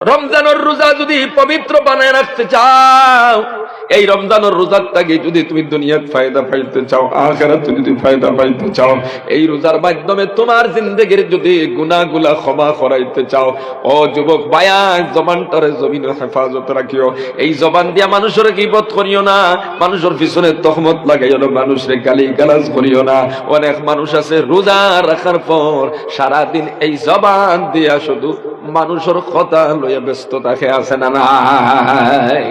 রমজানের রোজা যদি পবিত্র বানায় রাখতে চাও, এই রমজানের রোজার থেকে যদি তুমি দুনিয়ার ফায়দা পাইতে চাও, আখিরাতে যদি ফায়দা পাইতে চাও, এই রোজার মাধ্যমে তোমার জিন্দেগির যদি গুনাহগুলা ক্ষমা করাইতে চাও, ও যুবক ভাইয়া, জবানটারে জমিন হেফাজত রাখিও। এই জবান দিয়া মানুষের গীবত করিও না, মানুষের পিছনে তহমত লাগাইও না, মানুষের গালি গালাজ করিও না। অনেক মানুষ আছে রোজা রাখার পর সারাদিন এই জবান দিয়া শুধু মানুষের কথা লইয়া ব্যস্ত থাকে, আছে না নাই?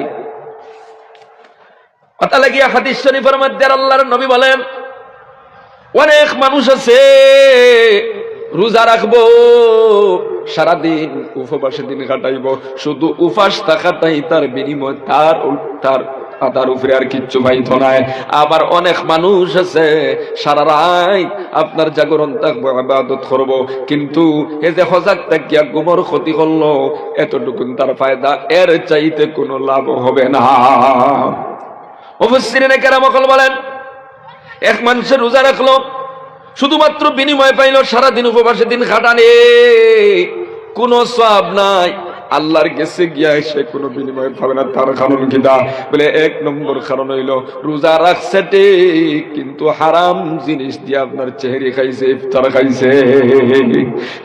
কথা লাগিয়া হাদিস শরীফের মধ্যে আল্লাহর নবী বলেন, অনেক মানুষ আছে রোজা রাখবো, সারাদিন উপবাসে দিন কাটাইব, শুধু উপাস থাকাটাই তার বিনিময়, তার উপরে আর কিচ্ছু পাইতো নাই। আবার অনেক মানুষ আছে সারা রাত আপনার জাগরণ থাকবো, ইবাদত করবো, কিন্তু এই যে হজাক থাকিয়া গুমর ক্ষতি করলো, এতটুকুন তার ফায়দা, এর চাইতে কোনো লাভ হবে না। মুফাসসিরিনে কেরাম বলেন, এক মানুষের রোজা রাখলো, শুধুমাত্র বিনিময় পাইলো সারাদিন উপবাসে দিন খাটানে, কোনো সওয়াব নাই, আল্লাহর কাছে গিয়া সে কোনো বিনিময় পাবে না। তার কারণ কি? দা বলে, এক নম্বর কারণ হইল রোজা রাখছে ঠিক, কিন্তু হারাম জিনিস দিয়ে আপনার চেহারি খাইছে, ইফতার খাইছে।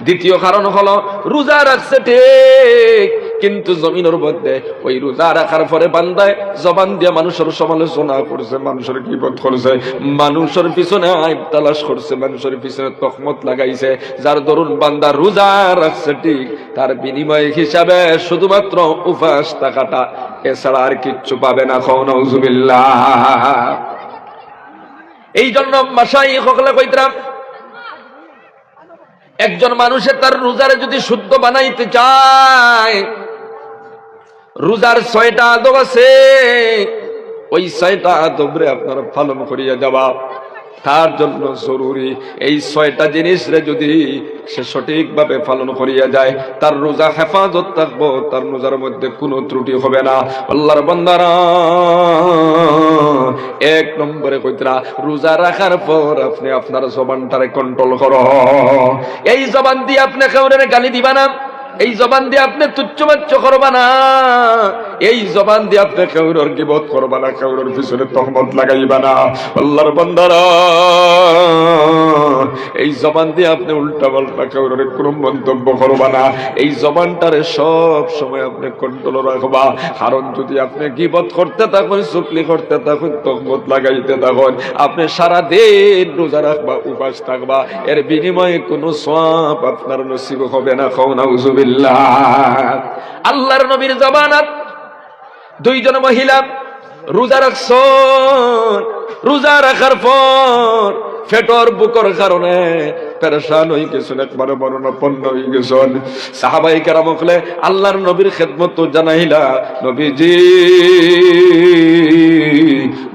দ্বিতীয় কারণ হলো রোজা রাখছে ঠিক, কিন্তু জমিনের মধ্যে ওই রোজা রাখার পরে বান্দায় জবান দিয়ে মানুষের সমালোচনা করছে, মানুষের গীবত করছে, মানুষের পিছনে আইব তালাশ করছে, মানুষের পিছনে তহমত লাগাইছে, যার দরুন বান্দা রোজা রাখছে ঠিক, তার বিনিময় হিসাবে শুধুমাত্র উপাস থাকাটা, এছাড়া আর কিচ্ছু পাবে না। নাউযুবিল্লাহ। এই জন্য মাশাইখ হকলে কইতরাম, একজন মানুষে তার রোজারে যদি শুদ্ধ বানাইতে চায়, রোজার 6টা আদব আছে, ওই 6টা আদবরে আপনারা পালন করিয়া যাবা। তার জন্য জরুরি এই 6টা জিনিসরে যদি সে সঠিকভাবে পালন করিয়া যায়, তার রোজা হেফাজত থাকবো, তার রোজার মধ্যে কোনো ত্রুটি হবে না। আল্লাহর বান্দারা, এক নম্বরে কইতরা, রোজা রাখার পর আপনি আপনার জবানটারে কন্ট্রোল করো। এই জবান দিয়ে আপনি কাউরে গালি দিবা না, এই জবান দিয়ে আপনি তুচ্ছবাচ্য করবা না, এই জবান দিয়ে আপনি কাউরের গীবত করবা না, কাউরের পিছনে তহমত লাগাইবা না। আল্লাহর বান্দারা, এই জবান দিয়ে আপনি উল্টা পাল্টা কাউরের কোনো মন্তব্য করবা না, এই জবানটারে সব সময় আপনি কন্ট্রোল রাখবা। কারণ যদি আপনি গীবত করতে থাকুন, চুগলি করতে থাকুন, তহমত লাগাইতে থাকুন, আপনি সারাদিন রোজা রাখবা, উপাস থাকবা, এর বিনিময়ে কোনো সওয়াব আপনার নসিব হবে না। নাউযুবিল্লাহ। আল্লাহর নবীর জামানাত 2 জন মহিলা রোজা রাখছেন, রোজা রাখার পর ফেটর বুকর কারণে পেরেশান হয়ে গেছেন, একবারে মরণাপন্ন হয়ে গেছেন। সাহাবায়ে কেরাম বলে, আল্লাহর নবীর খেদমত জানাইলা, নবীজি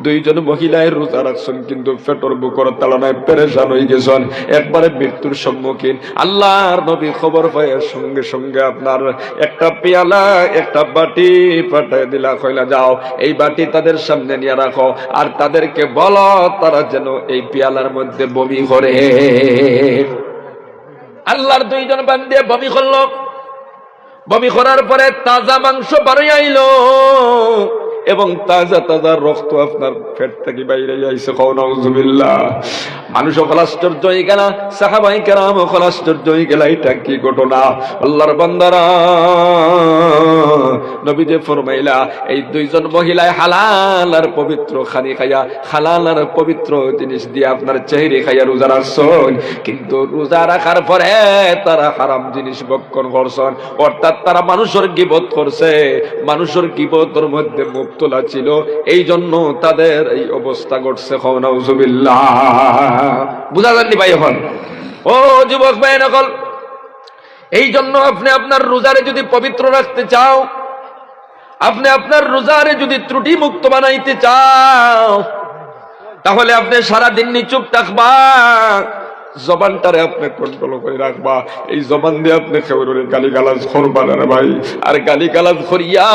2 জন মহিলায় রোজা রাখছেন, কিন্তু ফেটর বুকর তাড়নায় পেরেশান হয়ে গেছেন, একবারে মৃত্যুর সম্মুখীন। আল্লাহর নবী খবর পায় সঙ্গে সঙ্গে আপনার একটা পেয়ালা, একটা বাটি পাঠায় দিলা, কইলা যাও এই বাটি তাদের সামনে নিয়ে রাখো, আর তাদেরকে বলো তারা যেন এই পেয়ালার মধ্যে বমি করে। আল্লাহর 2 জন বান্দে বমি করলো, বমি করার পরে তাজা মাংস বাড়ি আইলো এবং তাজা তাজা রক্ত আপনার পেট থেকে বাইরে আইছে। নাউযুবিল্লাহ। মানুষ সকল আশ্চর্য হয়ে গেল, সাহাবায়ে কেরাম সকল আশ্চর্য হয়ে গেল, এটা কি ঘটনা? আল্লাহর বান্দারা, নবীজি ফরমাইলা, এই 2 জন মহিলায় হালাল আর পবিত্র খানি খাইয়া, হালাল আর পবিত্র জিনিস দিয়ে আপনার চেহারি খাইয়া রোজা রাখছেন, কিন্তু রোজা রাখার পরে তারা হারাম জিনিস ভক্ষণ করছেন, অর্থাৎ তারা মানুষের গীবত করছে, মানুষের গীবতের মধ্যে মুবতলা ছিল, এই জন্য তাদের এই অবস্থা ঘটছে। নাউযুবিল্লাহ। বুঝা যাননি ভাই? এখন ও যুবক ভাই নকল, এই জন্য আপনি আপনার রোজারে যদি পবিত্র রাখতে চাও, আপনি আপনার রোজারে যদি ত্রুটি মুক্ত বানাইতে চাও, তাহলে আপনি সারাদিন নিচুপ থাকবা, জবানটারে আপনি কন্ট্রোল করে রাখবা। এই জবান দিয়ে আপনি কেউরে গালিগালাজ করবা না রে ভাই। আর গালিগালাজ করিয়া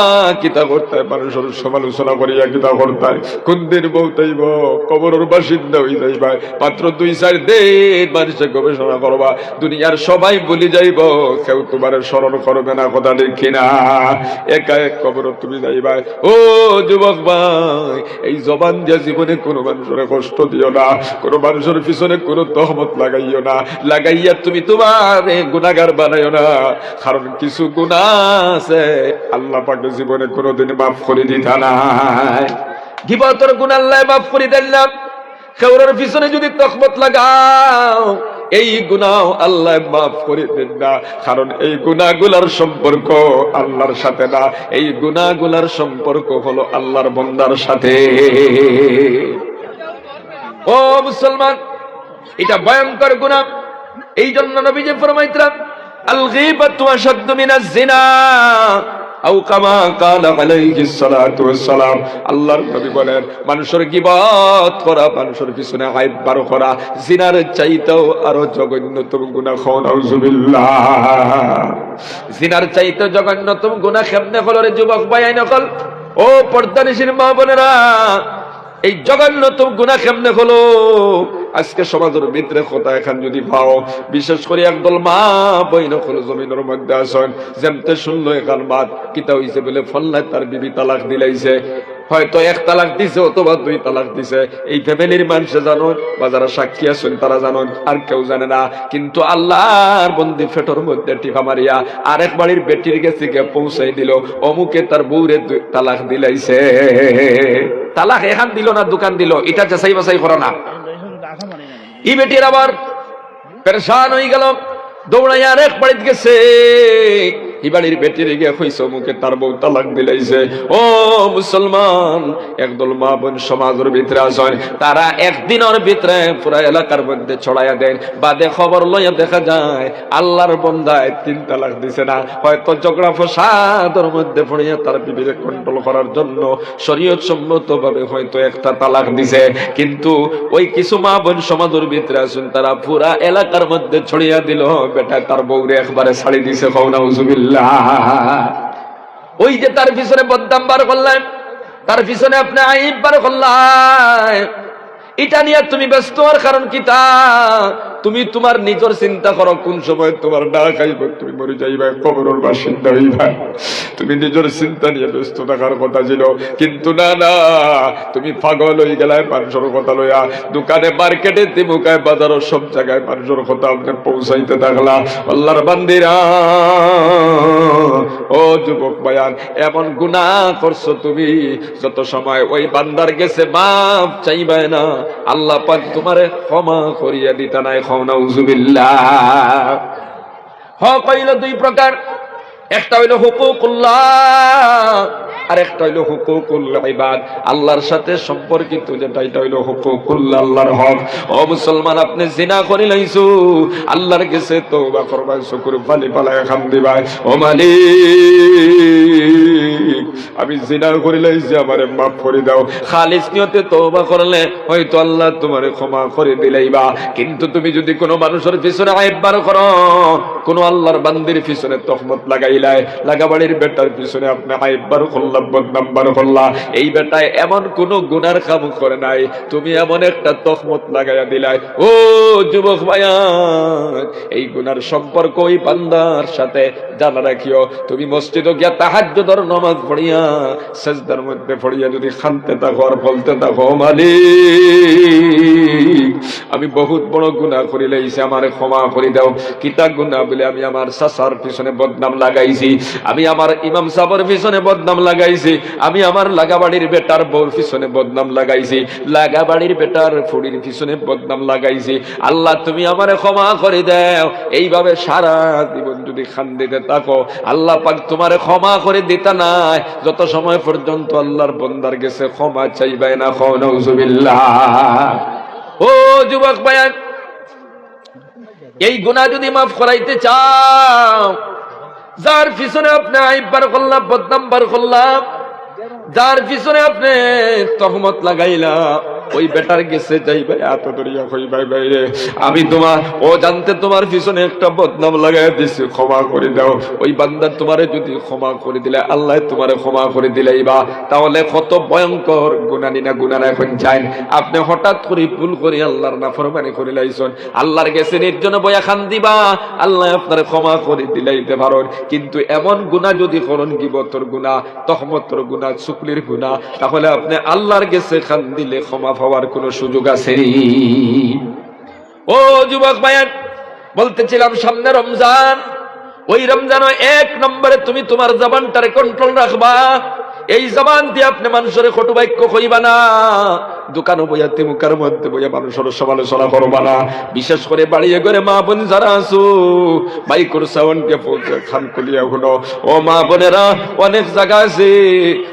কিতা করতে মানুষের সমালোচনা করিয়া কিতা করতে কোন দিন বলতেইব কবরের বাসিন্দা হয়ে যাইবা। মাত্র 2-4 দিন মানুষে গবেষণা করবা, দুনিয়ার সবাই বলি যাইব, কেউ তোমার স্মরণ করবে না, কথা ঠিক কিনা? একা এক কবর তুমি যাইবা। ও যুবক ভাই, এই জবান দিয়ে জীবনে কোনো মানুষের কষ্ট দিও না, কোনো মানুষের পিছনে কোনো তহমত লাগাইও না, লাগাইয়া তুমি তোমার গুনাহগার বানাইও না। কারণ কিছু গুনাহ আছে আল্লাহ পাকে জীবনে কোনোদিন মাফ করে দিতা নাই। গীবতের গুনাহ আল্লাহ মাফ করে দেন না। খেউরের পিছনে যদি তহমত লাগাও, এই গুনাহ আল্লাহ মাফ করে দেন না। কারণ এই গুনাহগুলোর সম্পর্ক আল্লাহর সাথে না, এই গুনাহগুলোর সম্পর্ক হলো আল্লাহর বান্দার সাথে। ও মুসলমান, এটা ভয়ঙ্কর গুনাহ। এই জন্য নবীজি ফরমাইতেন, আল গীবাতু আশাদ্দু মিনাজ জিনা আও কামা কালা আলাইহিস সালাতু ওয়াস সালাম। আল্লাহর নবী বলেন, মানুষের গীবত করা, মানুষের পিছনে আইব বার করা জিনার চাইতেও আরো জঘন্যতম গুনাহ। নাউজুবিল্লাহ। জিনার চাইতে জঘন্যতম গুনাহ কেমনে হলো রে যুবক ভাই? নকল ও পর্দানিশীর মা বোনেরা, এই জঘন্যতম গুনাহ কেমনে হলো? আজকে সমাজের ভিতরে কথা এখন যদি পাও, বিশেষ করে একদল মা বই নকল জমিনের মধ্যে আসেন, যেমতে শুনলো এখান বাদ কিতা হইছে বলে ফল্লায় তার বিবি তালাক দিলাইছে। হয়তো 1 তালাক দিছে অথবা 2 তালাক দিছে। এই ফ্যামিলির মানুষে জানুন বা যারা সাক্ষী আছেন তারা জানুন, আর কেউ জানে না। কিন্তু আল্লাহর বন্দি ফেটর মধ্যে টিপা মারিয়া আরেক বাড়ির বেটির কাছে গিয়ে পৌঁছাই দিল, অমুকে তার বউরে 2 তালাক দিলাইছে। তালাক এখান দিল না দোকান দিল, এটা যাচাই বাছাই করো না। এই বেটির আবার পেরেশান হয়ে গেল, দৌড়াইয়া আরেক বাড়িতে গেছে। এই বাড়ির বেটির গিয়ে কইছে মুখে তার বউ তালাক দিলাইছে। ও মুসলমান, একদল মা বোন সমাজের ভিতরে আসেন, তারা একদিনের ভিতরে পুরা এলাকার মধ্যে ছড়াইয়া দেন, বাদে খবর লইয়া দেখা যায় আল্লাহর বন্দায় 3 তালাক দিছে না। হয়তো ঝগড়া ফসাদের মধ্যে পড়িয়া তার বিবিকে কন্ট্রোল করার জন্য শরীয়ত সম্মত ভাবে হয়তো 1টা তালাক দিছে। কিন্তু ওই কিছু মা বোন সমাজের ভিতরে আসেন, তারা পুরা এলাকার মধ্যে ছড়িয়ে দিল বেটা তার বউরে একবারে ছাড়ি দিছে। নাউজুবিল্লাহ। ওই যে তার পিছনে বদনাম বার করলেন, তার পিছনে আপনি আইব বার করলেন, এটা নিয়ে তুমি ব্যস্ত হওয়ার কারণ কি? তা তুমি তোমার নিজের চিন্তা করো, কোন সময় তোমার ডাক আইব, তুমি মরে যাইবা, কবরের বাসিন্দা হইবা। তুমি নিজের চিন্তা নিয়ে ব্যস্ত থাকার কথা ছিল, কিন্তু না না, তুমি পাগল হয়ে গেলে মানুষের কথা লইয়া দোকানে মার্কেটে দিমুকায় বাজারও সব জায়গায় মানুষের কথা আপনি পৌঁছাইতে থাকলা। আল্লাহর বান্দিরা, ও যুবক বায়ান, এমন গুনাহ করছো তুমি, যত সময় ওই বান্দার গেছে মাফ চাইবে না, আল্লাহ পাক তোমারে ক্ষমা করিয়া দিতা নাই। নাউজুবিল্লাহ। হক হইল 2 প্রকার, একটা হইল হুকুকুল্লাহ আর একটা হইল হুকুকুল ইবাদ। আল্লাহর সাথে সম্পর্কিত যেটা, এটা হইল হুকুকুল্লাহ, আল্লাহর হক। ও মুসলমান, আপনি জিনা করি লাইছো, আল্লাহর কাছে তওবা করবা, শুকর পালি পালায় খাম দিবা। ও মালিক, আমি জিনা করি লাইছি, আমারে মাফ করে দাও। খালিস নিয়তে তওবা করলে হয়তো আল্লাহ তোমারে ক্ষমা করে দিলাইবা। কিন্তু তুমি যদি কোনো মানুষের পিছনে আইব বার করো, কোন আল্লাহর বান্দির পিছনে তহমত লাগাইলাই, লাগাবাড়ির বেটার পিছনে আপনি আইব বার করলা, বদনাম বার করলা, এই বেটায় এমন কোন গুনার কাম করে নাই, তুমি এমন একটা তহমত লাগাইয়া দিলাই। ও যুবক ভাইয়ান, এই গুনার সম্পর্ক ওই বান্দার সাথে জানা রাখিও। তুমি মসজিদে গিয়া তাহাজ্জুদের নামাজ পড়িয়া সিজদার মধ্যে পড়িয়া যদি খানতে থাকো আর বলতে থাকো, মালিক আমি বহুত বড় গুনাহ করি লাইছি, আমারে ক্ষমা করে দাও। কিতা গুনাহ বলে? আমি আমার চাচার পিছনে বদনাম লাগাইছি, আমি আমার ইমাম সাহেবের পিছনে বদনাম লাগাইছি, আমি আমার লাগাবাড়ির বেটার বউর পিছনে বদনাম লাগাইছি, লাগাবাড়ির বেটার ফুড়ির পিছনে বদনাম লাগাইছি। আল্লাহ তুমি আমারে ক্ষমা করে দাও। এইভাবে সারা জীবন যদি খান্দিতে থাকো, আল্লাহ পাক তোমারে ক্ষমা করে দিতা নাই, যত সময় পর্যন্ত আল্লাহর বান্দার কাছে ক্ষমা চাইবে না। নাউজুবিল্লাহ। ও যুবক ভাইয়া, এই গুনাহ যদি মাফ করাইতে চাও, যার পিছনে আপনি আইব বার করলাম, বদনাম বার করলাম, যার পিছনে আপনি তহমত লাগাইলা, ওই বেটার গেছে যাই ভাই এত দরিয়া কই ভাই ভাই রে আমি তোমার ও জানতে তোমার পিছনে একটা বদনাম লাগাই দিছি, ক্ষমা করে দাও। ওই বান্দা তোমারে যদি ক্ষমা করে দিলে আল্লাহ তোমারে ক্ষমা করে দিলেই বা তাহলে কত ভয়ঙ্কর গুনানি না গুনারা এখন চাইন আপনি হঠাৎ করে ভুল করে আল্লাহর নাফরমানি করে লাইছেন, আল্লাহর গেছে নির্জনে বয়া খান দিবা আল্লাহ আপনারে ক্ষমা করে দিলাইতে পারেন। কিন্তু এমন গুনাহ যদি করেন গীবতের গুনাহ, তহমতের গুনাহ, চুগলির গুনাহ, তাহলে আপনি আল্লাহর গেছে খান দিলে ক্ষমা পাওয়ার কোনো সুযোগ আছে? ও যুবক ভাইয়ান, বলতেছিলাম সামনে রমজান, ওই রমজানও 1 নম্বরে তুমি তোমার জবানটারে কন্ট্রোল রাখবা। এই জবান দিয়ে আপনি মানুষের কটু বাক্য কইবা না, দোকানে বইয়া তেমুকার মধ্যে বইয়া মানুষের সমালোচনা করবা না। বিশেষ করে বাড়িয়ে করে মা বোন যারা আছো বাইকর সাউন্ডকে খান কলিয়া হলো, ও মা বোনেরা অনেক জায়গা আছে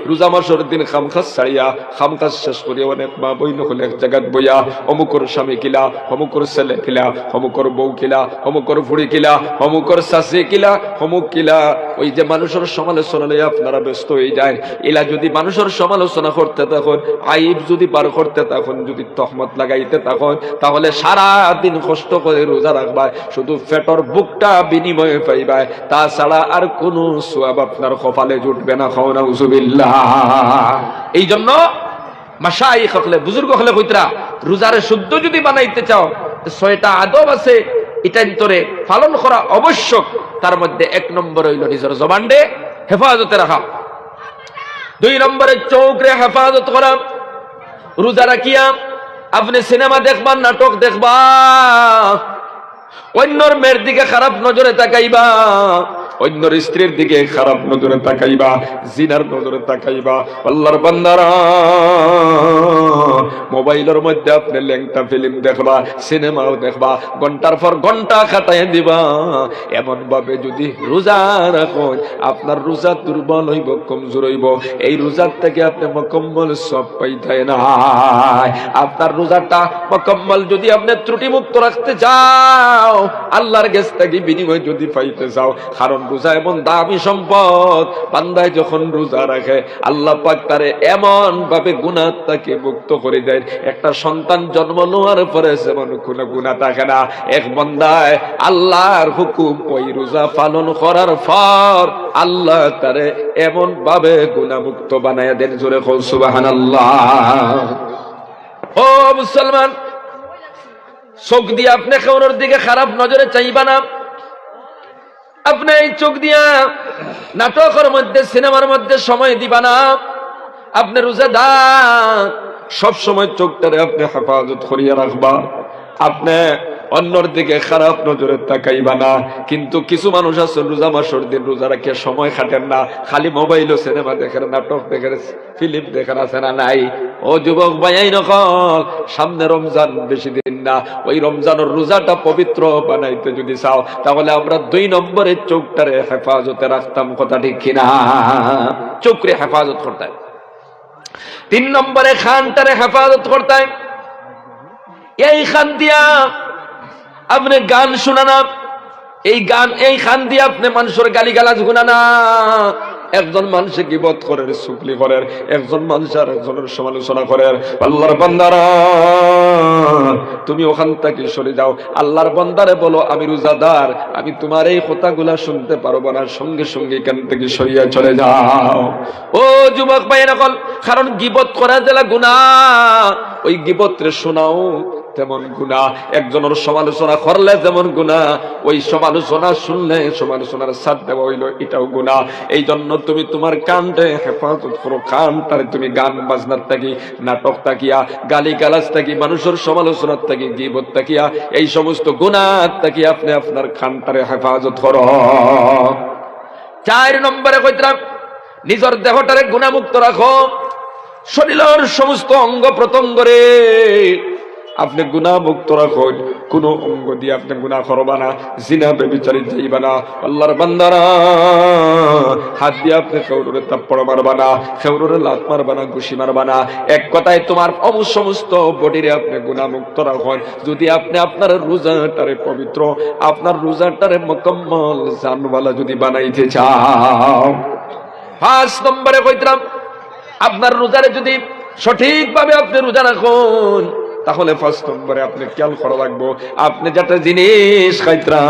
রোজা মাসের দিন খামখাস ছাড়িয়া খামখাস শেষ করিয়া অনেক মা বই নকলে এক জায়গাত বইয়া অমুকর স্বামী কিলা, অমুকর ছেলে কিলা, অমুকর বউ কিলা, অমুকর ফুড়ি কিলা, অমুকর শাশি কিলা, অমুক কিলা, ওই যে মানুষের সমালোচনা লইয়া আপনারা ব্যস্ত হয়ে যায়। এলা যদি মানুষের সমালোচনা করতে তখন আইব যদি পার করতে তখন যদি তহমত লাগাইতে তখন তাহলে সারা দিন কষ্ট করে রোজা রাখবা, শুধু পেটর বুকটা বিনিময়ে পাইবাই, তাছাড়া আর কোন সওয়াব আপনার কপালে জুটবে না। খাও নাউজুবিল্লাহ। এই জন্য মাশাইখ হলে বুজুর্গ হলে কইতরা রোজারে শুদ্ধ যদি বানাইতে চাও 6টা আদব আছে, এটা ভিতরে পালন করা আবশ্যক। তার মধ্যে 1 নম্বর হইল নিজের জবানকে হেফাজতে রাখা, 2 নম্বরে চোখরে হেফাজত করা। রোজা রাখিয়া আপনি সিনেমা দেখবা, নাটক দেখবা, অন্যর মেয়ের দিকে খারাপ নজরে তাকাইবা, অন্যর স্ত্রীর দিকে খারাপ নজরে তাকাইবা, জিনার নজরে তাকাইবা। আল্লাহর বান্দারা মোবাইলের মধ্যে আপনি ল্যাংটা ফিল্ম দেখবা, সিনেমাও দেখবা, ঘন্টার পর ঘন্টা কাটাই দিবা। এমন ভাবে যদি রোজা রাখুন আপনার রোজা দুর্বল হইব, কমজোর হইব। এই রোজার থেকে আপনি মুকম্মল সব পাইতে না। আপনার রোজাটা মুকম্মল যদি আপনি ত্রুটি মুক্ত রাখতে চাও, আল্লাহর কাছ থেকে বিনিময় যদি পাইতে চাও, কারণ রোজা এমন দামি সম্পদ, বান্দায় যখন রোজা রাখে আল্লাহ পাক তারে এমন ভাবে গুনাহ থেকে মুক্ত করে দেয়। একটা সন্তান জন্ম নেওয়ার পরে যেমন কোনো গুনাহ থাকে না, এক বান্দায় আল্লাহর হুকুম ওই রোজা পালন করার পর আল্লাহ তারে এমন ভাবে গুনাহ মুক্ত বানায়া দেন। জোরে কও সুবহানাল্লাহ। ও মুসলমান, চোখ দিয়ে আপনি কারোর দিকে খারাপ নজরে চাইবা না। আপনি এই চোখ দিয়া নাটকের মধ্যে সিনেমার মধ্যে সময় দিবা না। আপনি রোজাদার, সব সময় চোখটারে আপনি হেফাজত করিয়া রাখবা। আপনি অন্যর দিকে খারাপ নজরে তাকাইবা না। কিন্তু কিছু মানুষ আছে রোজা মাসের দিন রোজা রাখিয়া সময় কাটেন না, খালি মোবাইল ও সিনেমা দেখেন, নাটক দেখেন, ফিল্ম দেখেন, আছে না নাই? ও যুবক ভাই নকল, সামনে রমজান বেশি দিন না। ওই রমজানের রোজাটা পবিত্র বানাইতে যদি চাও তাহলে আমরা 2 নম্বরে চোখটারে হেফাজতে রাখতাম। কথা ঠিক কিনা? চোখরে হেফাজত করতে। 3 নম্বরে খানটারে হেফাজত করতে। এই খান দিয়া আপনি গান শোনা না, এই খান দিয়ে আপনি মানুষের গালিগালাজ গুনা না। একজন মানুষে গীবত করে, চুগলি করে, একজন মানুষ আর একজনের সমালোচনা করে। আল্লাহর বান্দারা তুমি ওখান থেকে সরে যাও। আল্লাহর বান্দারে বলো আমি রোজাদার, আমি তোমার এই কথাগুলা শুনতে পারবো না, সঙ্গে সঙ্গে এখান থেকে সরিয়া চলে যাও। ও যুবক ভাই নকল, কারণ গীবত করা জেলা গুনাহ, ওই গীবতরে শোনাও তেমন গুনাহ। একজনের সমালোচনা করলে যেমন গুনাহ, ওই সমালোচনা শুনলে সমালোচনার সাথ দেওয়া হইল এটাও গুনাহ। এই জন্য তুমি তোমার কানটা হেফাজত করো। কানটারে তুমি গান বাজনার থাকি, নাটক তাকিয়া, গালি গালাজ থাকি, মানুষের সমালোচনার থাকি, গীবত তাকিয়া, এই সমস্ত গুনাহ থাকি আপনি আপনার কানটারে হেফাজত করো। 4 নম্বরে কইতাম নিজের দেহটারে গুনাহমুক্ত রাখো। শরীরের সমস্ত অঙ্গ প্রত্যঙ্গরে আপনি গুনাহ মুক্ত রাখুন। কোন অঙ্গ দিয়ে আপনি গুনাহ করবা না, জিনা ব্যভিচারে যাইবা না। আল্লাহর বান্দারা হাত দিয়ে আপনি খেউরে থাপ্পড় মারবা না, খেউরে লাত মারবা না, ঘুষি মারবা না। এক কথায় তোমার সমস্ত বডিরে আপনি গুনাহ মুক্ত রাখুন। যদি আপনি আপনার রোজাটারে পবিত্র, আপনার রোজাটারে মুকম্মল জানওয়ালা যদি বানাইতে চাও। 5 নম্বরে কইতাম আপনার রোজারে যদি সঠিকভাবে আপনি রোজা রাখুন, তাহলে 5 নম্বরে আপনি খেয়াল করা লাগবো, আপনি যেটা জিনিস খাইতরা,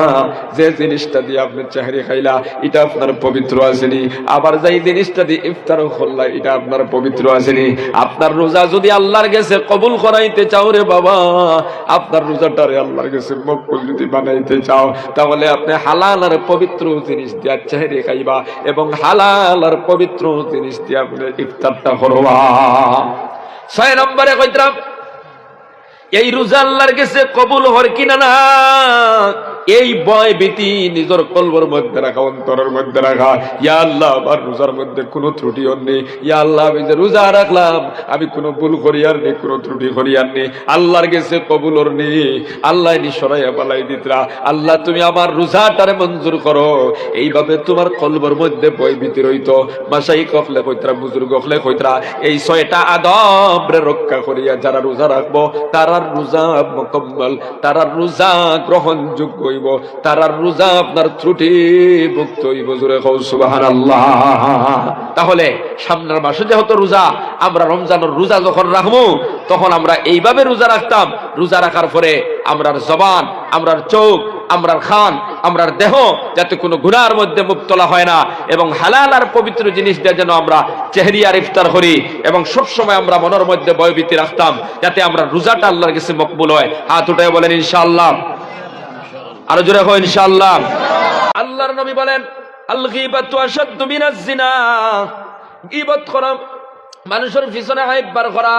যে জিনিসটা দিয়ে আপনি চাহরি খাইলা, এটা আপনার পবিত্র আসেনি। আবার যেই জিনিসটা দিয়ে ইফতারও করলা, এটা আপনার পবিত্র আসেনি। আপনার রোজা যদি আল্লাহর কাছে কবুল করাইতে চাও রে বাবা, আপনার রোজাটারে আল্লাহর কাছে মকবুল যদি বানাইতে চাও, তাহলে আপনি হালাল আর পবিত্র জিনিস দিয়ে চাহরি খাইবা এবং হালাল আর পবিত্র জিনিস দিয়ে আপনি ইফতারটা করবা। 6 নম্বরে কইতরা, এই রোজা আল্লাহর কাছে কবুল হর কিনা না, এই ভয় ভীতি নিজের কলবের মধ্যে রাখা, অন্তরের মধ্যে রাখা। ইয়া আল্লাহ, আমার রোজার মধ্যে কোনো ত্রুটি নেই। ইয়া আল্লাহ, আমি যে রোজা রাখলাম, আমি কোনো ভুল করিয়ার নেই, কোনো ত্রুটি করিয়ার নেই, আল্লাহর কাছে কবুল হর নেই। আল্লাহ নি সরাইয়া বালাই দিতরা, আল্লাহ তুমি আমার রোজাটারে মঞ্জুর করো। এইভাবে তোমার কলবের মধ্যে ভয় ভীতি রইতো। মাসাই কখলে কইতরা, বুজুর্গ কখলে কইতরা, এই 6টা আদব রে রক্ষা করিয়া যারা রোজা রাখবো, তারা রোজা মুকম্মল, তারা রোজা গ্রহণযোগ্য হইব, তারা রোজা আপনার ত্রুটি মুক্ত হইব। জোরে কও সুবহানাল্লাহ। তাহলে সামনের মাসে যেহেতু রোজা, আমরা রমজানের রোজা যখন রাখবো, তখন আমরা এইভাবে রোজা রাখতাম। রোজা রাখার পরে আমরার জবান, আমরার চোখ, আমরার খান, আমরার দেহ যাতে কোনো গুনার মধ্যে মুবতলা হয় না, এবং হালাল আর পবিত্র জিনিস দিয়ে যেন আমরা চেহরি আর ইফতার করি, এবং সবসময় আমরা মনের মধ্যে ভয়ভীতি রাখতাম যাতে আমরা রোজাটা আল্লাহর কাছে মকবুল হয়। হাত উঠায় বলেন ইনশাআল্লাহ। আরো জোরে হয় ইনশাআল্লাহ। আল্লাহর নবী বলেন, আল গীবাতু আশাদ্দু মিনাজ জিনা, গীবত করা, মানুষের পিছনে হাইবার করা,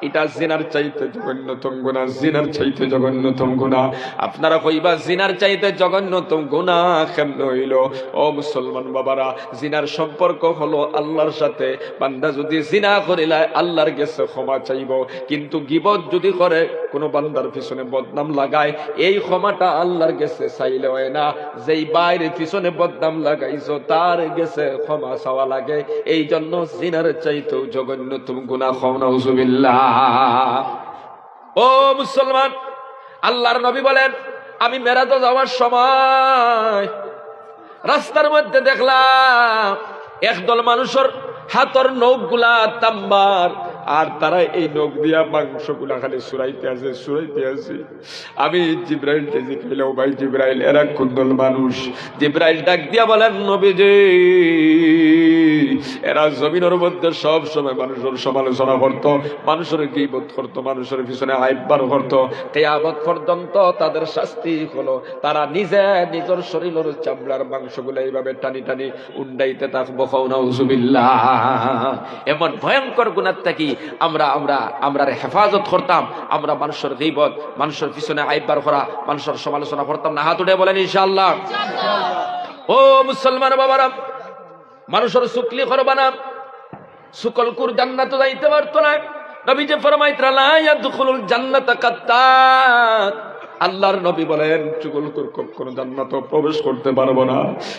এটা জিনার চাইতে জঘন্যতম গুনাহ, জিনার চাইতে জঘন্যতম গুনাহ। আপনারা কইবা জিনার চাইতে জঘন্যতম গুনাহ কেমন হইল? ও মুসলমান বাবারা, জিনার সম্পর্ক হলো আল্লাহর সাথে। বান্দা যদি জিনা করিলা আল্লাহর কাছে ক্ষমা চাইব, কিন্তু গীবত যদি করে, কোন বান্দার পিছনে বদনাম লাগায়, এই ক্ষমাটা আল্লাহর কাছে চাইলে হয় না। যেই বাইরে পিছনে বদনাম লাগাইছো তার কাছে ক্ষমা চাওয়া লাগে। এই জন্য জিনার চাইতেও জঘন্যতম গুনাহ। নাউজুবিল্লাহ। ও মুসলমান, আল্লাহর নবী বলেন, আমি মেরাজে যাওয়ার সময় রাস্তার মধ্যে দেখলাম একদল মানুষের হাতের নখগুলা তাম্বার, আর তারা এই নখ দিয়া মাংসগুলা খালি সুরাইতে আছে, সুরাইতে আছে। আমি জিব্রাইল টেজি খাইলাম, ভাই জিব্রাইল, এরা কুন্দল মানুষ। জিব্রাইল ডাক দিয়া বলেন, নবীজি, এরা জমিনের মধ্যে সব সময় মানুষের সমালোচনা করত, মানুষের গীবত করত, মানুষের পিছনে আইবার করত। কিয়ামত পর্যন্ত তাদের শাস্তি হলো তারা নিজে নিজের শরীরের চামড়ার মাংসগুলো এইভাবে টানি টানি উন্ডাইতে থাকবো। নাউজুবিল্লাহ। এমন ভয়ঙ্কর গুনাহ থেকে আমরা হেফাজত করতাম। আমরা মানুষের গীবত, মানুষের পিছনে আইবার করা, মানুষের সমালোচনা করতাম না। হাত উঠে বলেন ইনশাআল্লাহ। ও মুসলমান বাবারা, মানুষের চুকলি করবা না, সুকলকুর জান্নাতে যাইতে পারতো না। নবী যে ফরমাইতরা, লা ইয়াদখুলুল জান্নাতা কাত্তাত, আল্লাহর নবী বলেন, চুগলখোর কখনো জান্নাতে প্রবেশ করতে পারবো না।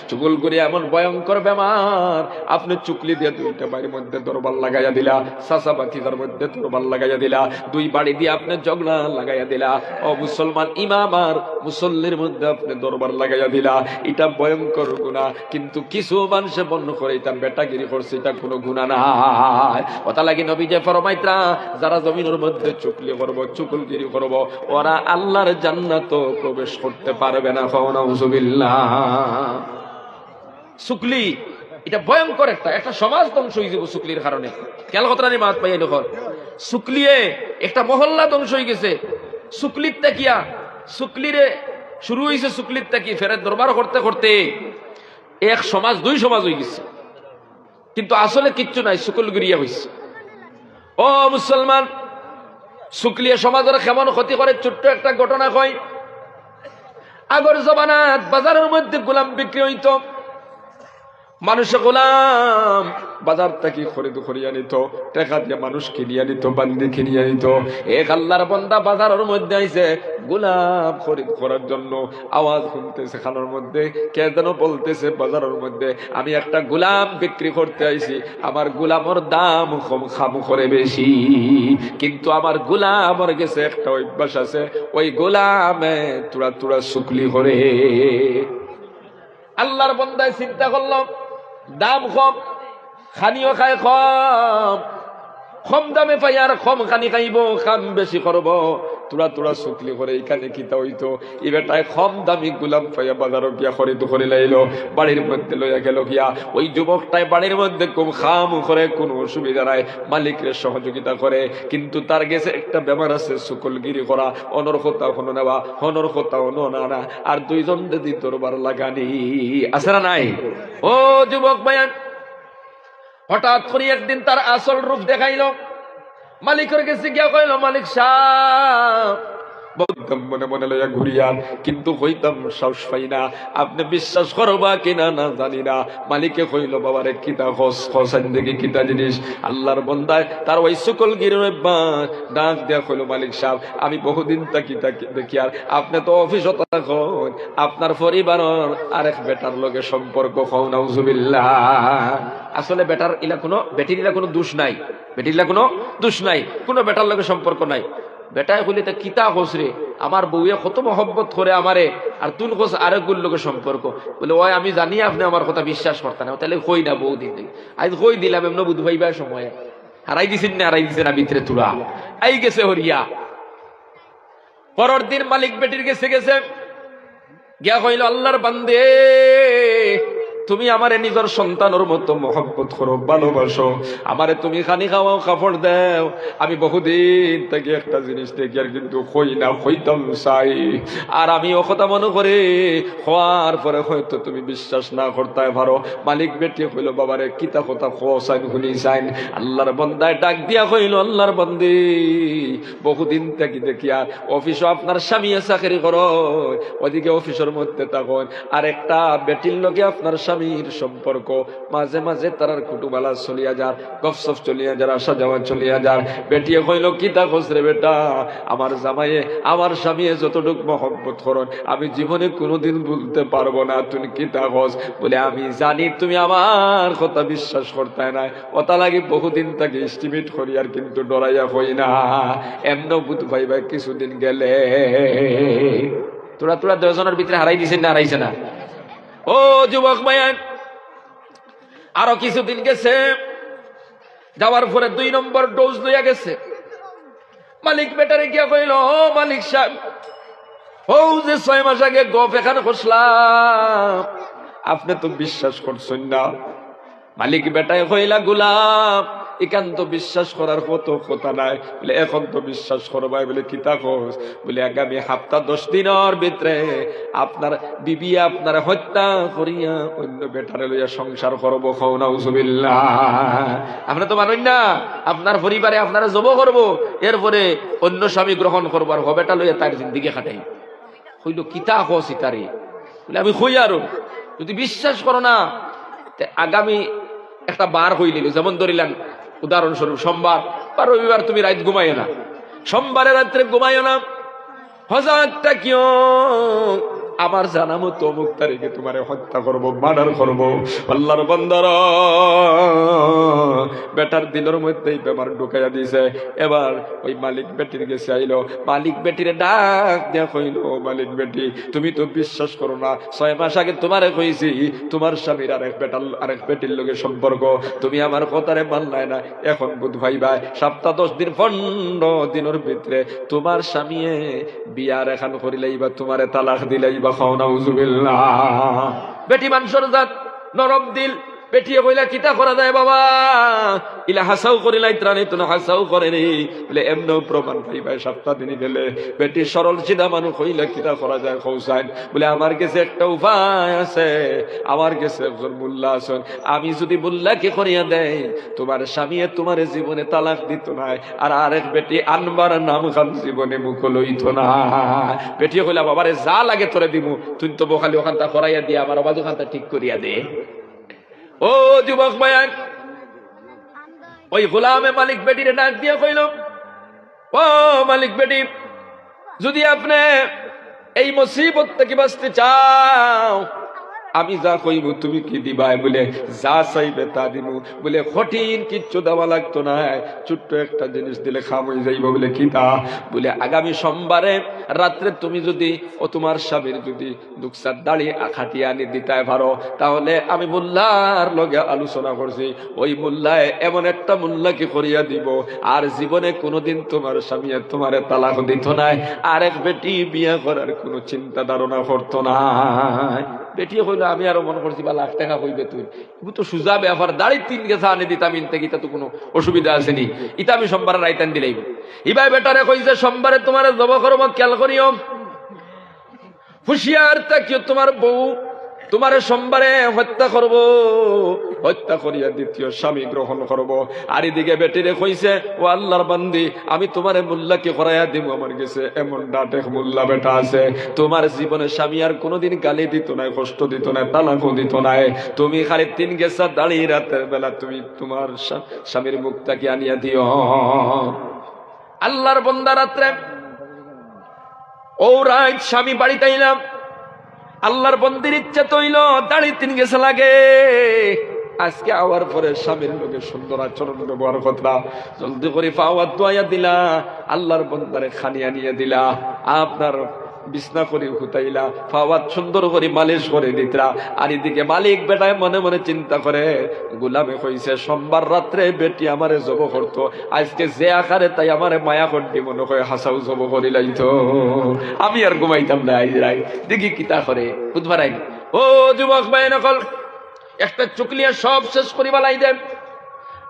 চুগলখোরি এমন ভয়ঙ্কর বেমার, আপনি চুকলি দিয়ে 2টা বাড়ির মধ্যে দরবার লাগাইয়া দিলা, চাচা বাতিজার মধ্যে দরবার লাগাইয়া দিলা, 2 বাড়ি দিয়ে আপনি ঝগড়া লাগাইয়া দিলা। ও মুসলমান, ইমাম আর মুসল্লির মধ্যে আপনি দরবার লাগাইয়া দিলা। এটা ভয়ঙ্কর গুনাহ। কিন্তু কিছু মানুষে বন্ধ করে এটা বেটাগিরি করছে, এটা কোনো গুনাহ নাই। কথা লাগি নবী যে ফরমাইতরা, যারা জমিনের মধ্যে চুকলি করব, চুগলগিরি করব, ওরা আল্লাহর জান্নাত প্রবেশ করতে পারবে না। নাউজুবিল্লাহ। চুকলি এটা ভয়ঙ্কর একটা সমাজ ধ্বংস হয়ে যাব চুকলির কারণে। কেন কথাটা নিয়ে মাত পাই এখন, চুকলিয়ে একটা মহল্লা ধ্বংস হয়ে গেছে চুকলির তাকিয়া। চুকলিরে শুরু হয়েছে চুকলির তাকি, ফেরের দরবার করতে করতে এক সমাজ 2 সমাজ হয়ে গেছে। কিন্তু আসলে কিচ্ছু নাই, চুকলগিরিয়া হয়েছে। ও মুসলমান, শুক্লিয়া সমাজের কেমন ক্ষতি করে ছোট্ট একটা ঘটনা কয়। আগর জমানাত বাজারের মধ্যে গোলাম বিক্রি হইত, মানুষে গোলাম বাজার থেকে খরিদ করিয়া নিত, টাকা দিয়ে মানুষ কিনিয়া নিত, বান্দি কিনিয়া নিত। এক আল্লাহর বান্দা বাজারের মধ্যে আইছে গোলাম খরিদ করার জন্য। আওয়াজ শুনতেছে খানার মধ্যে, কে যেন বলতেছে বাজারের মধ্যে, আমি একটা গোলাম বিক্রি করতে আইছি, আমার গোলামের দাম কম, খাম করে বেশি, কিন্তু আমার গোলামের গেছে একটা অভ্যাস আছে, ওই গোলামে তুরা তুরা শুকলি করে। আল্লাহর বান্দায় চিন্তা করলাম, দাম কম, খানিও খায় কম, কম দামে পাই আর কম খানি খাইব, কাম বেশি করব, তোরা তোরা শুকলি করে এইখানে কিতা হইতো। এ বেটায় কম দামি গুলাম পাইয়া বাজারও গিয়া খরিদ করে লাইলো, বাড়ির মধ্যে লইয়া গেল গিয়া। ওই যুবকটাই বাড়ির মধ্যে খুব খাম করে, কোনো অসুবিধা নাই, মালিকের সহযোগিতা করে। কিন্তু তার গেছে একটা ব্যাপার আছে, শুকলগিরি করা, অনর কথা হনো নেওয়া, হনর কথা হনো না, আর দুইজন দিদি দরবার লাগানি আছে না নাই? ও যুবক ভাইয়ান, হঠাৎ করে একদিন তার আসল রূপ দেখাইল। মালিকের কাছে গিয়া কইল, মালিক সাহেব, বলতাম মনে মনে লইয়া ঘুরিয়ান, কিন্তু হইতাম সাহস পাই না, আপনি বিশ্বাস করবা কিনা না জানি না। মালিকে কইল, বাবারে কিতা খসান দেখি কিতা জিনিস। আল্লাহর বন্দায় তার ওই সকল গিরের ডাক দেয়া কইল, মালিক সাহেব, আমি বহুদিন তাকি দেখি, আর আপনি তো অফিসত থাকুন, আপনার পরিবারের আরেক বেটার লগে সম্পর্ক হও, নাউজুবিল্লাহ। আসলে বেটার ইলা কোনো বেটির ইলা কোনো দোষ নাই, বেটির ইলা কোনো দোষ নাই, কোনো বেটার লগে সম্পর্ক নাই। বেটায় বলি তা কিতা হোস রে, আমার বউয়ে কত মহব্বত করে আমারে, আর তুই হোস আরেক গুল লোকের সম্পর্ক। বলে, ওই আমি জানি আপনি আমার কথা বিশ্বাস করতেন না, তাহলে কই না বউ দিন, আজ কই দিলাম এমন বুধ ভাইবার সময় হারাই দিছেন না, হারাই দিছে না, ভিতরে তুলা আই গেছে হরিয়া। পরের দিন মালিক বেটির গেছে গিয়া কইল, আল্লাহর বান্দে, তুমি আমারে নিজের সন্তানের মতো মহব্বত করো, ভালোবাসো, আমারে তুমি খানি খাওয়াও, কাপড় দাও। আমি বহুদিন থেকে একটা জিনিস দেখি আর কিন্তু হই না, হইতাম চাই। আর আমি ও কথা মনে করি, হওয়ার পরে হয়তো তুমি বিশ্বাস না করতে পারো। মালিক বেটি কইল, বাবারে কিতা কথা খোসাইন শুনি চাইন। আল্লাহর বন্দায় ডাক দিয়া কইল, আল্লাহর বন্দি, বহুদিন থেকে দেখি আর অফিসও আপনার স্বামী চাকরি করো, ওদিকে অফিসের মধ্যে তখন আর একটা বেটির লগে আপনার স্বামীর সম্পর্ক, মাঝে মাঝে তারার কুটুবালা চলিয়া যার, গপসপ চলিয়া যার, আসা যাওয়া চলিয়া যার। বেটিয়ে কইল, কিতা খোঁজ রে বেটা, আমার জামাইয়ে আমার স্বামীয়ে যতটুক মহব্বত করন আমি জীবনে কোনোদিন ভুলতে পারবো না, তুমি কিতা খোঁজ। বলে, আমি জানি তুমি আমার কথা বিশ্বাস করতে নাই, ওটা লাগে বহুদিন তাকে এস্টিমেট করি আর কিন্তু ডরাইয়া হই না। এমন বুধ ভাই ভাই কিছুদিন গেলে তোরা তোরা 10 জনের ভিতরে হারাই দিছেন না, হারাইছে না? ও যুবক ভাইয়ান, আরো কিছুদিন গেছে, যাওয়ার পরে 2 নম্বর ডোজ লইয়া গেছে। মালিক বেটারে গিয়া কইল, ও মালিক সাহেব, ও যে 6 মাস আগে গপ এখানে বসলাম, আপনি তো বিশ্বাস করছেন না। মালিক বেটায় কইলা, গোলাম, এখান তো বিশ্বাস করার কত কথা নাই। বলে, এখন তো বিশ্বাস করবাই। বলে, কিতা কোস? বলে, আগামী সপ্তাহ 10 দিনের ভিতরে আপনার বিবি আপনার হত্যা করিয়া অন্য বেটারে লইয়া সংসার করবো। খাও নাউজুবিল্লাহ। আপনি তো মানেন না, আপনার পরিবারে আপনারা জব করবো, এরপরে অন্য স্বামী গ্রহণ করবো, আর হবেটা লইয়া তার জিন্দিগি খাটাই। হইল, কিতা কোস ইতারে? বলে, আমি কই আরো, যদি বিশ্বাস করো না, আগামী একটা বার হইলিল, যেমন ধরিলাম উদাহরণস্বরূপ সোমবার বা রবিবার, তুমি রাত ঘুমাইও না, সোমবারে রাত্রে ঘুমাইও না, হজারটা কিয় আমার জানা মতো অমুক তারিখে তোমার হত্যা করবো, মার্ডার করবো। আল্লাহর বান্দারা, বেটার দিলের মধ্যেই বেমার ঢুকাইয়া দিছে। এবার ওই মালিক বেটির গেছে আইলো, মালিক বেটিরে ডাক দেয়া কইল, মালিক বেটি, তুমি তো বিশ্বাস করো না, 6 মাস আগে তোমারে কইছি তোমার স্বামীর আরেক বেটির লগে সম্পর্ক, তুমি আমার কথারে মানলাই না। এখন বুধ ভাই ভাই সপ্তাহ 10 দিন 15 দিনের ভিতরে তোমার স্বামী বিয়ার এখান করিলেই বা তোমারে তালাক দিলেই বা খাও নাউজুবিল্লাহ। বেটি মানুষের জাত, নরম দিল। বেটিয়ে কইলা, কিতা করা যায় বাবা? ইলা হাসাও করিলাই ত্রাণে তো না হাসাও করে রে। বলে, এমনও প্রমাণ পাইবাই 7 দিনই গেলে। বেটি সরল সিধা মানুষ কইলা, কিতা করা যায় কৌসাইন? বলে, আমার কাছে একটা উপায় আছে, আমার কাছে একজন মোল্লা আছেন, আমি যদি মোল্লাকে করিয়া দেয় তোমার স্বামী তোমার জীবনে তালাক দিত না, আর আরেক বেটি আনবার নাম খান জীবনে মুখ লইত না। বেটিয়ে কইলা, বাবারে যা লাগে তোরে দিমু, তুই তো বখালি ওখানটা করাইয়া দিয়ে আমার আবাজ ওখানটা ঠিক করিয়া দে। ও যুবক ভাইয়ান, ওই গোলামে মালিক বেটিরে ডাক দিয়া কইল, ও মালিক বেটি, যদি আপনি এই মুসিবত থেকে বাঁচতে চাও, আমি যা কইব তুমি কি দিবাই? বলে যা চাইবে তা দিব। বলে কঠিন কিচ্ছু দেওয়া লাগতো না, ছোট্ট একটা জিনিস দিলে খাম হয়ে যাইব। বলে কি তা? বলে আগামী সোমবারে রাত্রে তুমি যদি ও তোমার স্বামীর যদি দুঃসার দাড়ি খাটিয়ে আনি দিতে পারো, তাহলে আমি মোল্লার লগে আলোচনা করছি, ওই মোল্লায় এমন একটা মোল্লাকে করিয়া দিব আর জীবনে কোনোদিন তোমার স্বামী তোমার তালাক দিত নাই, আরেক বেটি বিয়ে করার কোনো চিন্তা ধারণা করতো না। বেটি কইলো আমি আরো মনে করছি বা লাখ টাকা কইবে তুই, তুমি তো সুজা ব্যাপার, দাড়ি 3 গেছা আনে দিতাম ইনতে, গীতা তো কোনো অসুবিধা আসেনি, ইতা আমি সোমবার রাইতান দিলেই। ইবাই বেটারে কইছে সোমবারে তোমার জব করবো, খেয়াল করিও, হুশিয়ার থাকিও, তোমার বউ তোমার সোমবারে হত্যা করব, হত্যা করিয়া দ্বিতীয় স্বামী গ্রহণ করব। আর এদিকে বেটিরে কইছে, ও আল্লাহর বান্দি, আমি তোমার মোল্লাকে করাইয়া দিব, আমার কাছে এমন ডাটেক মোল্লা বেটা আছে, তোমার জীবনে স্বামী আর কোনোদিন গালি দিত না, কষ্ট দিত না, তালাকও দিত না, তুমি খালি 3 গেছা দাঁড়িয়ে রাতের বেলা তুমি তোমার স্বামীর মুখটাকে আনিয়া দিও। আল্লাহর বান্দা রাত্রে ও রাত স্বামী বাড়িতে আইলাম, আল্লাহর বন্দির ইচ্ছা তৈল দাড়ি 3 গেছে লাগে, আজকে আওয়ার পরে স্বামীর লোকে সুন্দর আচরণ ব্যবহার কথা জলদি করে পাওয়া দোয়া দিলা, আল্লাহর বন্দারে খানিয়া নিয়ে দিলা, আপনার বিছনা করে হুতাইলা, ফাওয়াত সুন্দর করে মালিশ করে দিতরা। আর এদিকে মালিক বেটায় মনে মনে চিন্তা করে, গোলামে কইছে সোমবার রাত্রে বেটি আমারে জব করতো, আজকে যে আকারে তাই আমারে মায়া করতি, মনে হয় হাসাও জব করিলাইতো, আমি আর ঘুমাইতাম না। আইজ রাই দেখি কিতা করে বুধবার আইন। ও যুবক ভাই নকল, একটা চুকলিয়া সব শেষ করি বালাই দেন।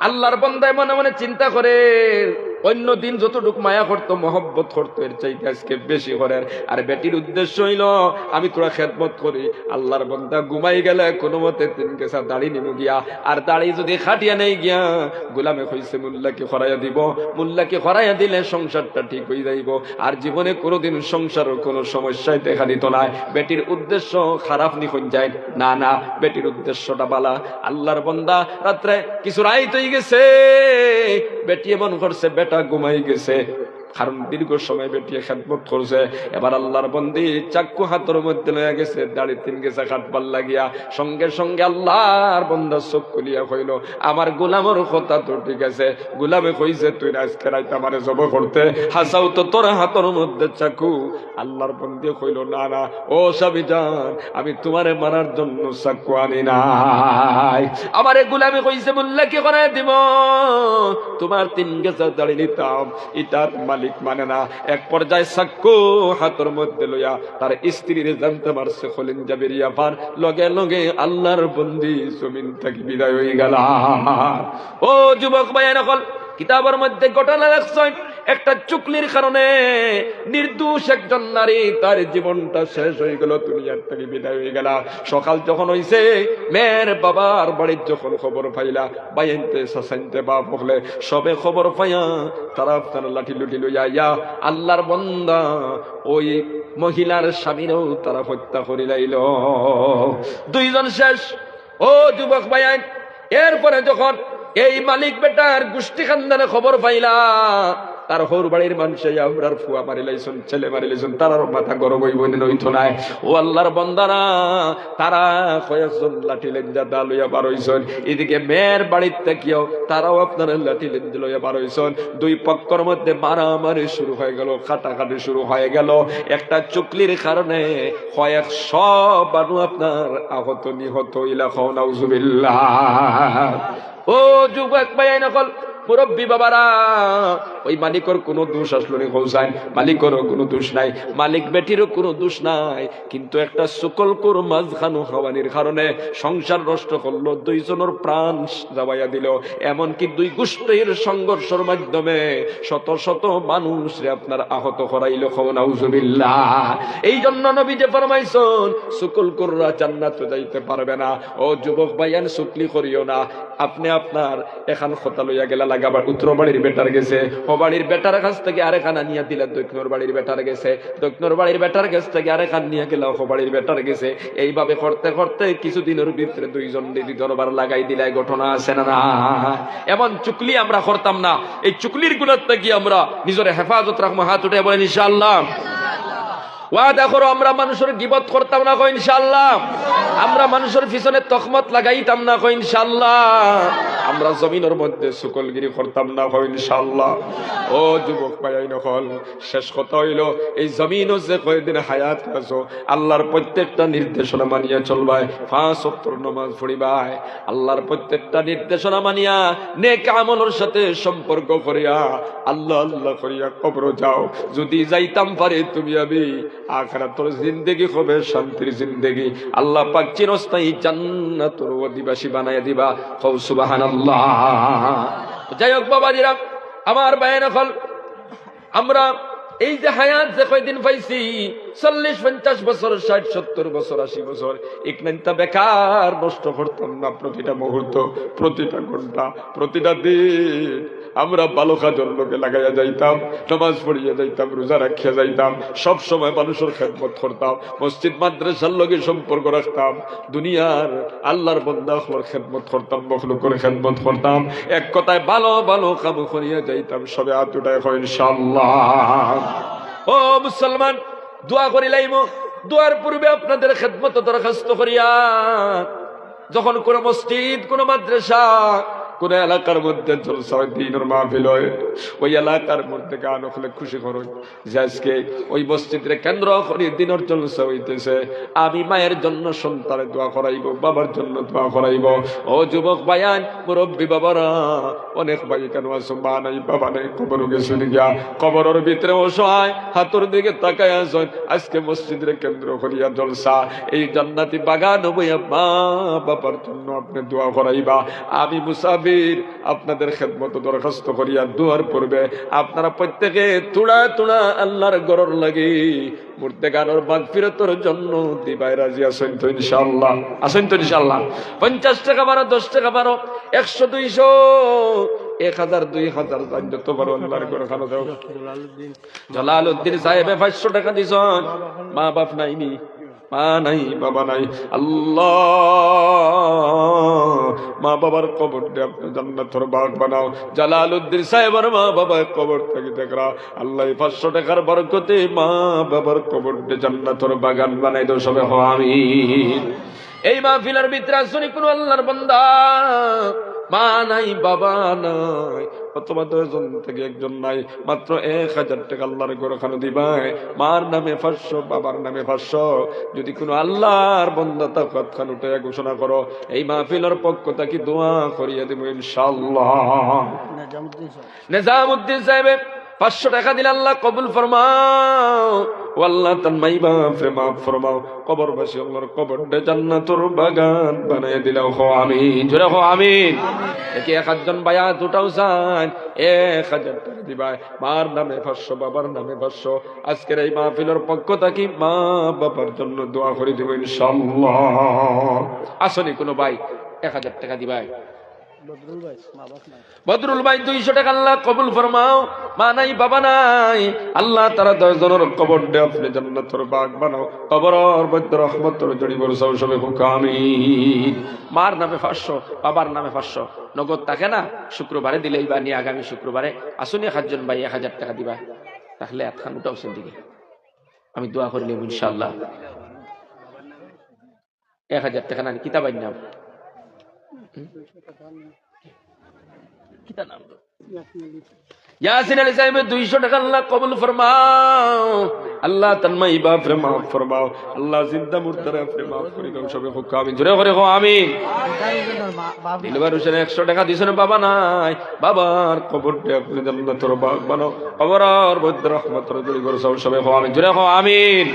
আল্লাহর বান্দায় মনে মনে চিন্তা করে, অন্য দিন যতটুক মায়া করতো মহব্বত করতো এর চাইতে আজকে বেশি করেন। আর বেটির উদ্দেশ্য হইল আমি তোরা খেদমত করি। আল্লাহর বান্দা ঘুমাই গেলে কোনো মতে 3 গেছা দাড়ি নিমু গিয়া, আর দাড়ি যদি খাটিয়া নেই গিয়া, গোলামে কইছে মোল্লাকে খরাইয়া দিব, মোল্লাকে খরাইয়া দিলে সংসারটা ঠিক হয়ে যাইব, আর জীবনে কোনোদিন সংসারের কোনো সমস্যায় দেখা দিত না। বেটির উদ্দেশ্য খারাপ নিখন যায় না, না, বেটির উদ্দেশ্যটা বালা। আল্লাহর বান্দা রাত্রে কিছু রাইত হয়ে গেছে, বেটি এমন করছে, বেটা ঘুমাই গেছে, কারণ দীর্ঘ সময় বেটিয়ে খেদমত করছে। এবার আল্লাহর বন্দি চাক্কু হাতের মধ্যে লয়ে গেছে, দাড়ি 3 গেছে কাটবার লাগিয়া, সঙ্গে সঙ্গে আল্লাহর বন্দা চোখ খুলিয়া কইল, আমার গোলামের কথা তো ঠিক আছে। গোলামে কইছে, তুই আজকে রাইতে আমারে জব করতে, হাসাও তো তোর হাতের মধ্যে চাকু। আল্লাহর বন্দি কইল, না না ও স্বামী জান, আমি তোমারে মারার জন্য চাকু আনি নাই, আমারে গোলামে কইছে মোল্লাকে করাই দিব, তোমার 3 গেছে দাড়ি নিতাম, এটার মালিক মানে না। এক পর্যায়ে চাক্কু হাতের মধ্যে লইয়া তার স্ত্রীর জানতে পারছে, খলিঞ্জা বেরিয়া পার লগে লগে আল্লাহর বন্দি জমিন থেকে বিদায় হয়ে গেল। ও যুবক ভাই নকল, কিতাবের মধ্যে ঘটনা লেখছে, একটা চুকলির কারণে নির্দোষ একজন নারী তার জীবনটা শেষ হয়ে গেল, দুনিয়ার থেকে বিদায় হয়ে গেল। সকাল যখন হইছে, মেয়ের বাবার বাড়ির যখন খবর পাইলা, বাইনতে সাসাইনতে বাপ হলে সবে খবর পাইয়া তারা আপনার লাঠি লুটি লইয়া ইয়া আল্লাহর বান্দা ওই মহিলার স্বামীরও তারা হত্যা করে লাইল, 2 জন শেষ। ও যুবক ভাই, এরপরে যখন এই মালিক বেটার গোষ্ঠী খানদানে খবর পাইলা, তার হোর বাড়ির মানুষে আমরার ফুয়া মারি লাইছুন, ছেলে মারি লাইছুন, তারার মাথা গরম হইব নইতো নাই। ও আল্লাহর বান্দারা, তারা কয়েকজন লাঠি লেঞ্জা দা লইয়া বার হইছেন, এদিকে মেয়ের বাড়ির থেকেও তারাও আপনার লাঠি লেঞ্জা লইয়া বার হইছেন। 2 পক্ষের মধ্যে মারামারি শুরু হয়ে গেল, কাটাকাটি শুরু হয়ে গেল। একটা চুকলির কারণে কয়েকশো মানুষ আপনার আহত নিহত ইলা খাও নাউজুবিল্লাহ। ও যুবক ভাই নকল, মুরব্বী বাবারা, ওই মালিকের কোনো দোষ আসলো নি হোসাইন, মালিকেরও কোনো দোষ নাই, মালিক বেটিরও কোনো দোষ নাই, কিন্তু একটা সুকলকুর মাঝখানো হওয়ানির কারণে সংসার নষ্ট করলো, 2 জনের প্রাণ যাবাইয়া দিল। এমনকি 2 গোষ্ঠীর সংঘর্ষের মাধ্যমে শত শত মানুষরে আপনার আহত করাইল, নাউজুবিল্লাহ। এই জন্য নবী যে ফরমাইছেন, সুকলকুররা জান্নাতে যাইতে পারবে না। ও যুবক ভাইয়ান, সুকলি করিও না। আপনি আপনার এখান কথা লইয়া গেলা লাগাবার উত্তর বাড়ির বেটার গেছে, ও বাড়ির বেটার কাছ থেকে আরেখানা নিয়ে দিলা দক্ষিণর বাড়ির বেটার গেছে, দক্ষিণর বাড়ির বেটার কাছ থেকে আরেখান নিয়ে গেলা ও বাড়ির বেটার গেছে। এইভাবে করতে করতে কিছুদিনের ভিতরে 2 জন দিদি দরবার লাগাই দিলাই, ঘটনা আছে না? এমন চুকলি আমরা করতাম না। এই চুকলির গুণার থেকে আমরা নিজের হেফাজত রাখবো। হাত উঠে বলেন ইনশাআল্লাহ। ওয়াদা করো আমরা মানুষের গিবত করতাম না কো ইনশাআল্লাহ, আমরা মানুষের পিছনে তখমত লাগাইতাম না কো ইনশাআল্লাহ, আমরা জমিনের মধ্যে সুকলগিরি করতাম না কো ইনশাআল্লাহ। ও যুবক ভাই নকল, শেষ কথা হইল এই জমিনও যে কয়দিন হায়াত আছো আল্লাহর প্রত্যেকটা নির্দেশনা মানিয়া চলবাই, 5 ওয়াক্ত নামাজ পড়িবাই, আল্লাহর প্রত্যেকটা নির্দেশনা মানিয়া নেক আমলের সাথে সম্পর্ক করিয়া আল্লাহ আল্লাহ করিয়া কবর যাও। যদি যাইতাম পারে তুমি আমি আখিরাতের জিন্দেগি হবে শান্তির জিন্দেগি, আল্লাহ পাক চিরস্থায়ী জান্নাতের অধিবাসী বানাইয়া দিবা। কও সুবহানাল্লাহ। যাই হোক বাবাজিরা আমার বায়ান হল, আমরা এই যে হায়াত যে কয়দিন পাইছি 40-50 বছর 60-70 বছর 80 বছর একনাইনটা বেকার নষ্ট করতাম না। প্রতিটা মুহূর্ত, প্রতিটা ঘন্টা, প্রতিটা দিন আমরা ভালো কাজের লোকে লাগাইয়া যাইতাম, নামাজ পড়িয়া যাইতাম, রোজা রাখিয়া যাইতাম, সব সময় মানুষের খেদমত করতাম, মসজিদ মাদ্রাসার লগে সম্পর্ক রাখতাম, দুনিয়ার আল্লাহর বান্দার খেদমত করতাম, মখলুকের খেদমত করতাম, এক কথায় ভালো ভালো কাম করিয়া যাইতাম। সবে আতুটাই হয় ইনশাআল্লাহ। ও মুসলমান, দোয়া করিলাইম, দোয়ার পূর্বে আপনাদের খেদমত দরখাস্ত করিয়া যখন কোন মসজিদ, কোন মাদ্রাসা, কোন এলাকার মধ্যে জলসা হয়, দিনের মাহফিল হয়, ওই এলাকার মধ্যে গান হলে খুশি করুন যে আজকে ওই মসজিদের কেন্দ্র করে দিনের জলসা হইতেছে, আমি মায়ের জন্য সন্তানের দোয়া করাইব, বাবার জন্য দোয়া করাইব। ও যুবক ভাইয়ান, মুরব্বী বাবারা, অনেক ভাই কেন আছো, মা নাই বাবা নাই, কবর গেছে গিয়া, কবরের ভিতরে অসহায় হাতের দিকে তাকায় আসেন, আজকে মসজিদের কেন্দ্র করিয়া জলসা, এই জান্নাতি বাগান হইয়া মা বাবার জন্য আপনি দোয়া করাইবা। আমি মুসাফির আপনাদের খেদমত দরখাস্ত করিয়া দোয়ার পূর্বে আপনারা প্রত্যেকে তুড়া তুড়া আল্লাহর গরর লাগি মুর্তেগানোর মাগফিরাতের জন্য দিবাই রাজি আছেন তো ইনশাআল্লাহ? আছেন তো ইনশাআল্লাহ? 50 টাকা বারো, 10 টাকা বারো, 100, 200, 1000, 2000 যত বারো আল্লাহর ঘর খানো দাও। জালালউদ্দিন সাহেবে 500 টাকা দিছেন, মা বাপ নাইনি, মা নাই বাবা নাই, আল্লাহ মা বাবার কবর দে আপনি জান্নাতের বাগ বানাও। জালালউদ্দিন সাহেবের মা বাবার কবর থেকে দেখরা আল্লাহ 500 টাকার বরকতে মা বাবার কবর দে জান্নাতের বাগান বানাই দাও। সবে আমিন। এই মাহফিলের ভিতরে আসুনি কোন আল্লাহর বান্দা মা নাই বাবা নাই, অথবা 10 জন থেকে একজন নাই, মাত্র 1000 টাকা আল্লাহর ঘর খানো দিবাই, মার নামে 500, বাবার নামে 500। যদি কোনো আল্লাহর বান্দা তাকাত খান উঠে ঘোষণা করো, এই মাহফিলের পক্ষ থেকে দোয়া করিয়া দেব ইনশাআল্লাহ। নিজামউদ্দিন সাহেব 500 টাকা দিলে আল্লাহ কবুল ফরমাও, ও আল্লাহ তার মাই বাপরে মাফ ফরমাও, কবরবাসী আল্লাহর কবরটা জান্নাতের বাগান বানায় দিলাও। হো আমিন, জোরে হো আমিন। দেখি 1 জন বায়াত উঠাও চান, 1000 টাকা দিবাই, মার নামে 500, বাবার নামে 500। আজকের এই মাহফিলের পক্ষ থেকে মা বাবার জন্য দোয়া করে দেব ইনশাআল্লাহ। আসনি কোনো ভাই 1000 টাকা দিবাই। বদরুল ভাই 200 টাকা আল্লাহ কবুল ফরমাও, মা নাই বাবা নাই, আল্লাহ তারা 10 জনের কবর দে আপনি জান্নাতের বাগ বানাও, কবরের মধ্যে রহমতের জড়ি বরসাও। সবে আমিন। মার নামে 500, বাবার নামে 500 নগদ থাকে না, শুক্রবারে দিলেই বা নিয়ে আগামী শুক্রবারে আসুন 1 জন ভাই 1000 টাকা দিবা, তাহলে এতখান উঠাও দিকে আমি দোয়া করিলে ইনশাআল্লাহ। 1000 টাকা না কিতাব নাম কিতা নাম ইয়াসিন আলী সাহেব 200 টাকা আল্লাহ কবুল ফরমাও, আল্লাহ তন্ময় বাপরে মাফ ফরমাও, আল্লাহ জিন্দা মুর্দারে আপনি মাফ করে দাও। সবে হুক আমিন, জোরে করে হো আমিন। দিলবার হোসেন 100 টাকা দিছেন, বাবা নাই, বাবার কবরটা আপনি জান্নাতের বাগ বানাও, কবরের মধ্যে রহমতের জড়ি বরসাও। সবে হো আমিন, জোরে হো আমিন।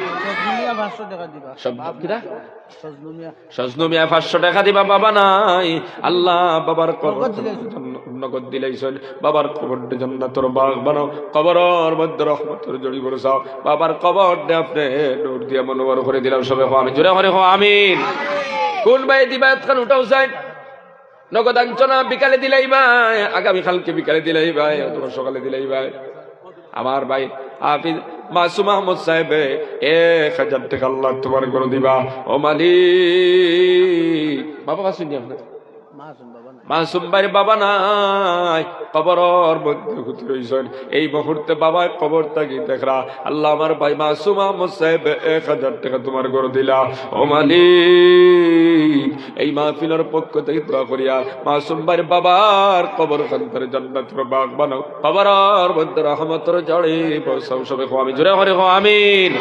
সজনু মিয়া 500 টাকা দিবা, বাবা নাই, আল্লাহ বাবার কবর নগদ দিলাইছেন, বাবার কবরটা জান্নাতের বাগ বানাও, কবরের মধ্যে রহমতের জড়ি বরসাও, বাবার কবরটা আপনি নূর দিয়ে মনোবর করে দিলাম। সবে হো আমিন, জোরে করে হো আমিন। কোন ভাই দিবা এতক্ষণ উঠাও চাই, নগদ আঞ্চনা বিকালে দিলাই ভাই, আগামী কালকে বিকালে দিলাই ভাই, অথবা সকালে দিলাই ভাই। আমার ভাই হাফিজ মাসুম আহমদ সাহেব 1000 টাকা আল্লাহ তোমার করে দিবা। ও মালিক বাবা আসুন, আপনার মাসুম ভাইয়ের বাবা নাই, কবরের মধ্যে হুতি রইছেন। এই মুহূর্তে বাবা কবর থাকি দেখরা, আল্লাহ আমার ভাই মাসুম আহমদ সাহেব 1000 টাকা তোমার ঘর দিলা। ও মালিক, এই মাহফিলের পক্ষ থেকে দোয়া করিয়া মাসুম ভাইয়ের বাবার কবর খান্তরে জান্নাতের বাগ বানাও, কবরের মধ্যে রহমতের জড়ে বসাও। সবে আমি জোরে করে আমিন।